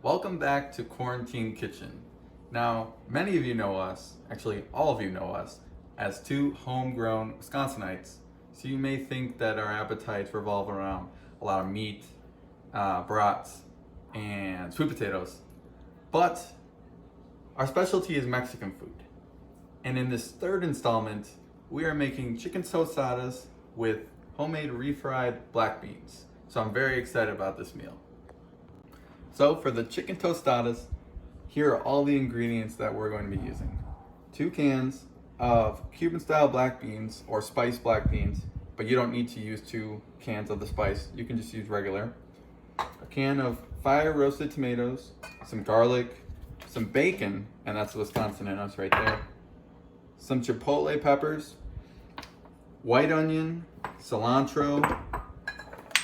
Welcome back to Quarantine Kitchen. Now, many of you know us, actually all of you know us, as two homegrown Wisconsinites. So you may think that our appetites revolve around a lot of meat, brats, and sweet potatoes. But our specialty is Mexican food. And in this third installment, we are making chicken tostadas with homemade refried black beans. So I'm very excited about this meal. So for the chicken tostadas, here are all the ingredients that we're going to be using. 2 cans of Cuban style black beans or spiced black beans, but you don't need to use 2 cans of the spice. You can just use regular. A can of fire roasted tomatoes, some garlic, some bacon, and that's Wisconsin in us right there. Some chipotle peppers, white onion, cilantro,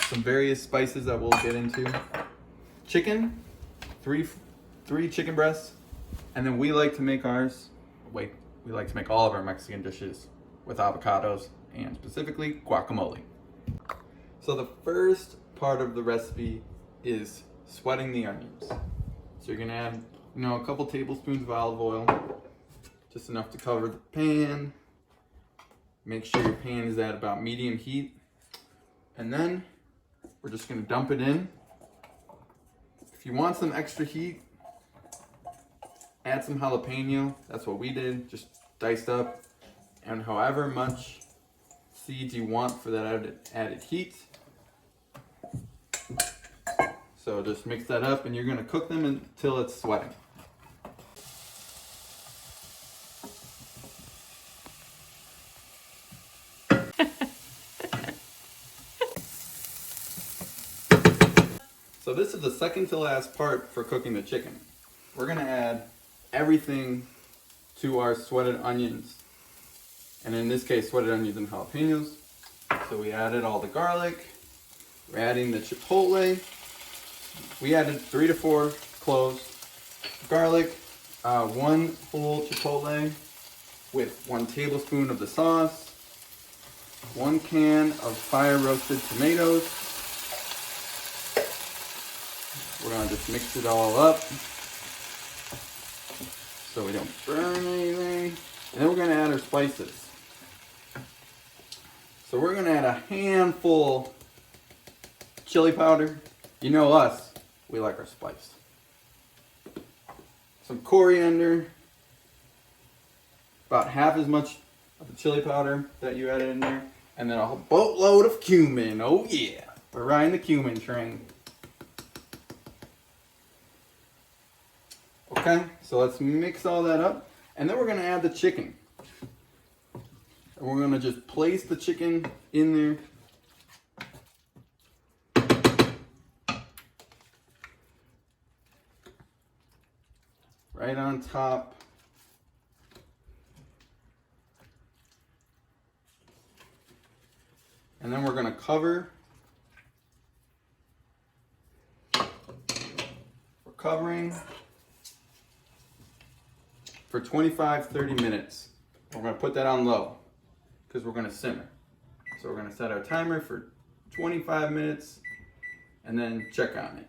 some various spices that we'll get into. Chicken, three chicken breasts, and then we like to make ours, we like to make all of our Mexican dishes with avocados and specifically guacamole. So the first part of the recipe is sweating the onions. So you're gonna add, a couple tablespoons of olive oil, just enough to cover the pan. Make sure your pan is at about medium heat, and then we're just gonna dump it in. If you want some extra heat, add some jalapeno. That's what we did, just diced up. And however much seeds you want for that added heat. So just mix that up and you're gonna cook them until it's sweating. So this is the second to last part for cooking the chicken. We're gonna add everything to our sweated onions. And in this case, sweated onions and jalapenos. So we added all the garlic. We're adding the chipotle. We added 3 to 4 cloves of garlic, 1 whole chipotle with 1 tablespoon of the sauce, 1 can of fire roasted tomatoes. We're gonna just mix it all up so we don't burn anything. And then we're gonna add our spices. So we're gonna add a handful chili powder. You know us, we like our spiced. Some coriander, about half as much of the chili powder that you added in there. And then a boatload of cumin. Oh yeah, we're riding the cumin train. Okay, so let's mix all that up, and then we're gonna add the chicken. And we're gonna just place the chicken in there. Right on top. And then we're gonna cover. We're covering for 25-30 minutes. We're gonna put that on low because we're gonna simmer. So we're gonna set our timer for 25 minutes and then check on it.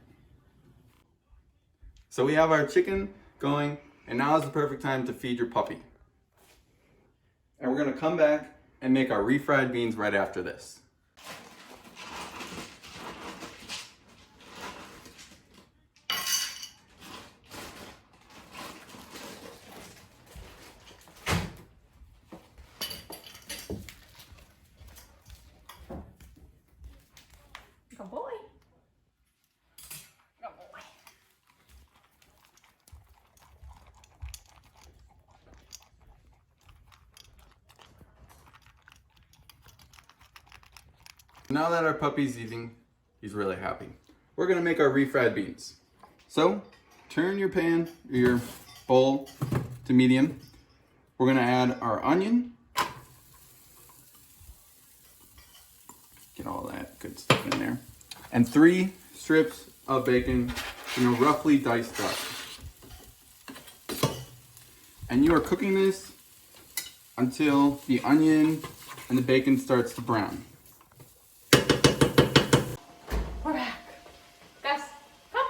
So we have our chicken going, and now is the perfect time to feed your puppy. And we're gonna come back and make our refried beans right after this. Good boy. Good boy. Now that our puppy's eating, he's really happy. We're gonna make our refried beans. So, turn your pan, your bowl to medium. We're gonna add our onion. Get all that good stuff in there. And 3 strips of bacon, roughly diced up. And you are cooking this until the onion and the bacon starts to brown. We're back. Gus, come.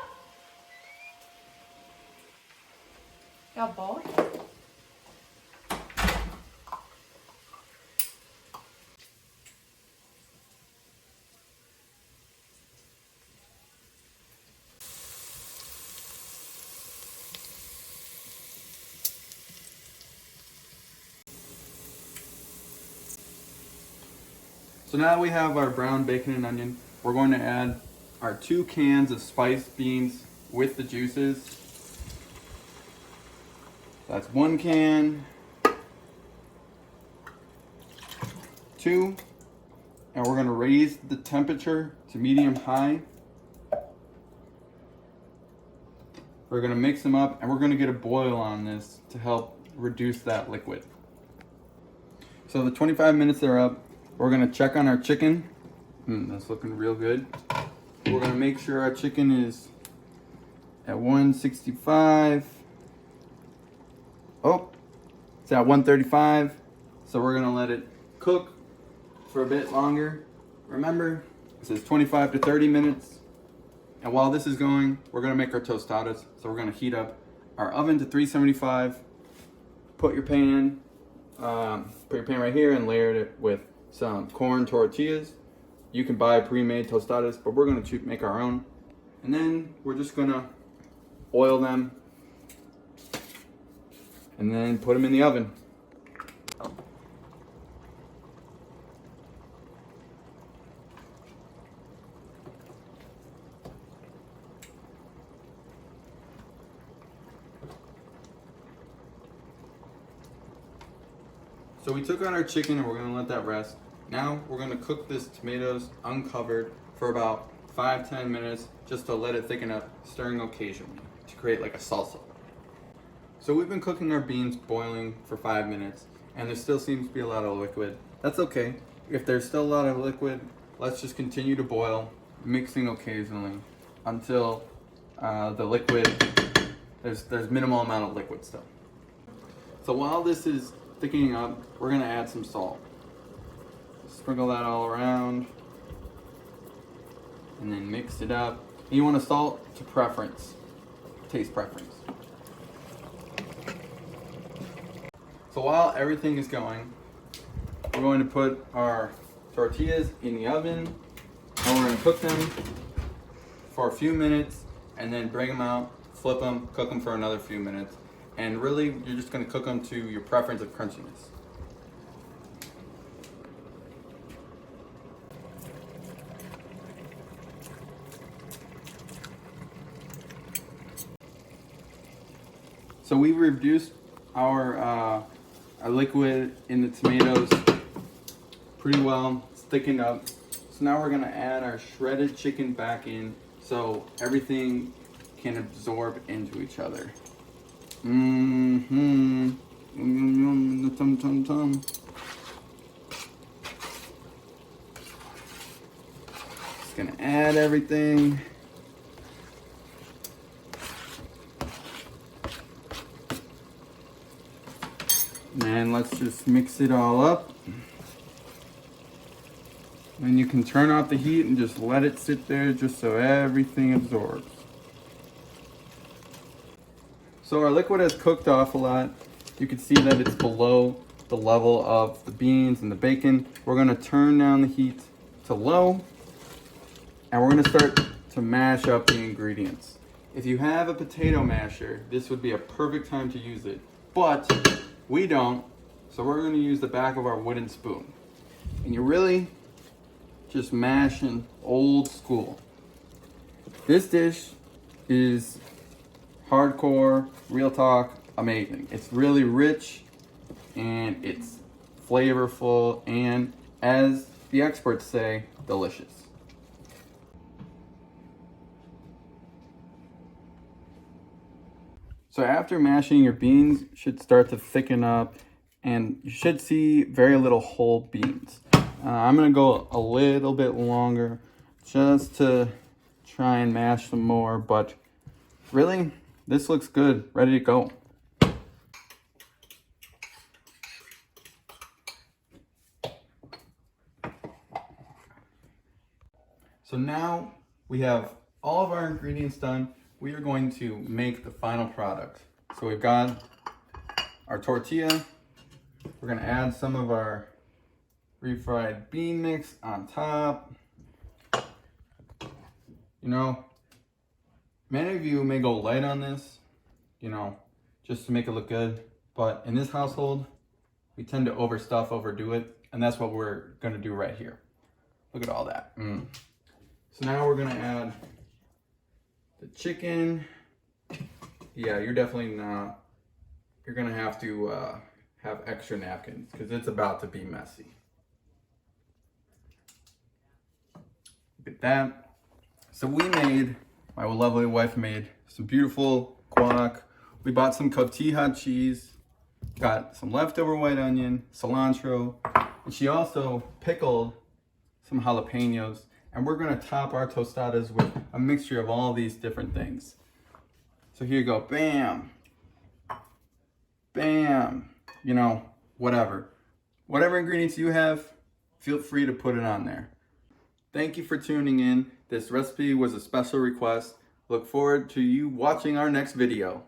So now that we have our brown bacon and onion, we're going to add our 2 cans of spiced beans with the juices. That's 1 can, 2, and we're going to raise the temperature to medium high. We're going to mix them up and we're going to get a boil on this to help reduce that liquid. So the 25 minutes are up. We're going to check on our chicken. That's looking real good. We're going to make sure our chicken is at 165. Oh, it's at 135. So we're going to let it cook for a bit longer. Remember, it says 25 to 30 minutes. And while this is going, we're going to make our tostadas. So we're going to heat up our oven to 375. Put your pan right here and layer it with some corn tortillas. You can buy pre-made tostadas, but we're going to make our own. And then we're just going to oil them and then put them in the oven. So we took out our chicken and we're going to let that rest. Now we're going to cook this tomatoes uncovered for about 5-10 minutes just to let it thicken up, stirring occasionally to create like a salsa. So we've been cooking our beans boiling for 5 minutes and there still seems to be a lot of liquid. That's okay. If there's still a lot of liquid, let's just continue to boil, mixing occasionally until the liquid, there's minimal amount of liquid still. So while this is thickening up, we're going to add some salt. Sprinkle that all around and then mix it up. And you want to salt to preference, taste preference. So while everything is going, we're going to put our tortillas in the oven and we're going to cook them for a few minutes and then bring them out, flip them, cook them for another few minutes. And really, you're just going to cook them to your preference of crunchiness. So we reduced our liquid in the tomatoes pretty well. It's thickened up. So now we're going to add our shredded chicken back in so everything can absorb into each other. Tum tum tum. Just gonna add everything. And let's just mix it all up. Then you can turn off the heat and just let it sit there just so everything absorbs. So our liquid has cooked off a lot. You can see that it's below the level of the beans and the bacon. We're gonna turn down the heat to low and we're gonna start to mash up the ingredients. If you have a potato masher, this would be a perfect time to use it, but we don't, so we're gonna use the back of our wooden spoon. And you're really just mashing old school. This dish is hardcore, real talk, amazing. It's really rich and it's flavorful and, as the experts say, delicious. So after mashing, your beans should start to thicken up and you should see very little whole beans. I'm gonna go a little bit longer just to try and mash some more, but really, this looks good, ready to go. So now we have all of our ingredients done. We are going to make the final product. So we've got our tortilla. We're gonna add some of our refried bean mix on top. You know, many of you may go light on this, you know, just to make it look good. But in this household, we tend to overstuff, overdo it. And that's what we're gonna do right here. Look at all that. So now we're gonna add the chicken. Yeah, you're definitely not. You're gonna have to have extra napkins because it's about to be messy. Look at that. So my lovely wife made some beautiful guac. We bought some cotija cheese, got some leftover white onion, cilantro, and she also pickled some jalapenos. And we're gonna top our tostadas with a mixture of all these different things. So here you go, bam, bam, you know, whatever. Whatever ingredients you have, feel free to put it on there. Thank you for tuning in. This recipe was a special request. Look forward to you watching our next video.